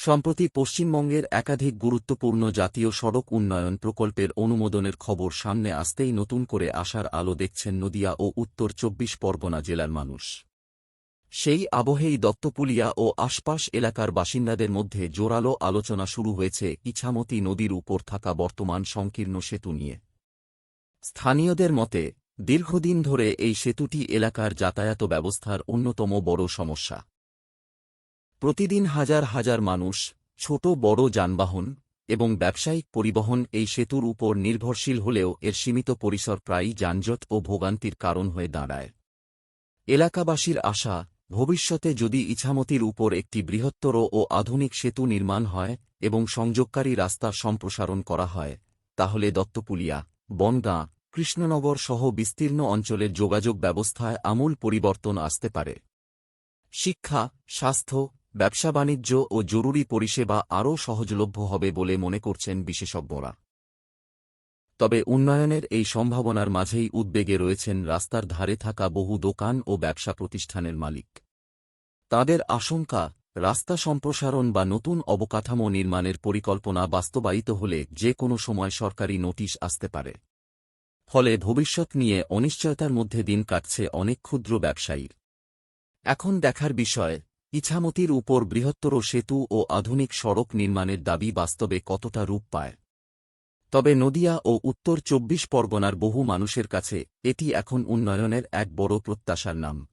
সম্প্রতি পশ্চিমবঙ্গের একাধিক গুরুত্বপূর্ণ জাতীয় সড়ক উন্নয়ন প্রকল্পের অনুমোদনের খবর সামনে আসতেই নতুন করে আশার আলো দেখছেন নদিয়া ও উত্তর ২৪ পরগনা জেলার মানুষ। সেই আবহেই দত্তপুলিয়া ও আশপাশ এলাকার বাসিন্দাদের মধ্যে জোরালো আলোচনা শুরু হয়েছে ইছামতি নদীর উপর থাকা বর্তমান সংকীর্ণ সেতু নিয়ে। স্থানীয়দের মতে, দীর্ঘদিন ধরে এই সেতুটি এলাকার যাতায়াত ব্যবস্থার অন্যতম বড় সমস্যা। প্রতিদিন হাজার হাজার মানুষ, ছোট বড় যানবাহন এবং ব্যবসায়িক পরিবহন এই সেতুর উপর নির্ভরশীল হলেও এর সীমিত পরিসর প্রায়ই যানজট ও ভোগান্তির কারণ হয়ে দাঁড়ায়। এলাকাবাসীর আশা, ভবিষ্যতে যদি ইছামতির উপর একটি বৃহত্তর ও আধুনিক সেতু নির্মাণ হয় এবং সংযোগকারী রাস্তা সম্প্রসারণ করা হয়, তাহলে দত্তপুলিয়া, বনগাঁ, কৃষ্ণনগর সহ বিস্তীর্ণ অঞ্চলের যোগাযোগ ব্যবস্থায় আমূল পরিবর্তন আসতে পারে। শিক্ষা, স্বাস্থ্য, ব্যবসা-বাণিজ্য ও জরুরি পরিষেবা আরও সহজলভ্য হবে বলে মনে করছেন বিশেষজ্ঞরা। তবে উন্নয়নের এই সম্ভাবনার মাঝেই উদ্বেগে রয়েছেন রাস্তার ধারে থাকা বহু দোকান ও ব্যবসা প্রতিষ্ঠানের মালিক। তাঁদের আশঙ্কা, রাস্তা সম্প্রসারণ বা নতুন অবকাঠামো নির্মাণের পরিকল্পনা বাস্তবায়িত হলে যে কোনো সময় সরকারি নোটিশ আসতে পারে। ফলে ভবিষ্যৎ নিয়ে অনিশ্চয়তার মধ্যে দিন কাটছে অনেক ক্ষুদ্র ব্যবসায়ীর। এখন দেখার বিষয়, ইছামতির উপর বৃহত্তর সেতু ও আধুনিক সড়ক নির্মাণের দাবি বাস্তবে কতটা রূপ পায়। তবে নদিয়া ও উত্তর ২৪ পরগনার বহু মানুষের কাছে এটি এখন উন্নয়নের এক বড় প্রত্যাশার নাম।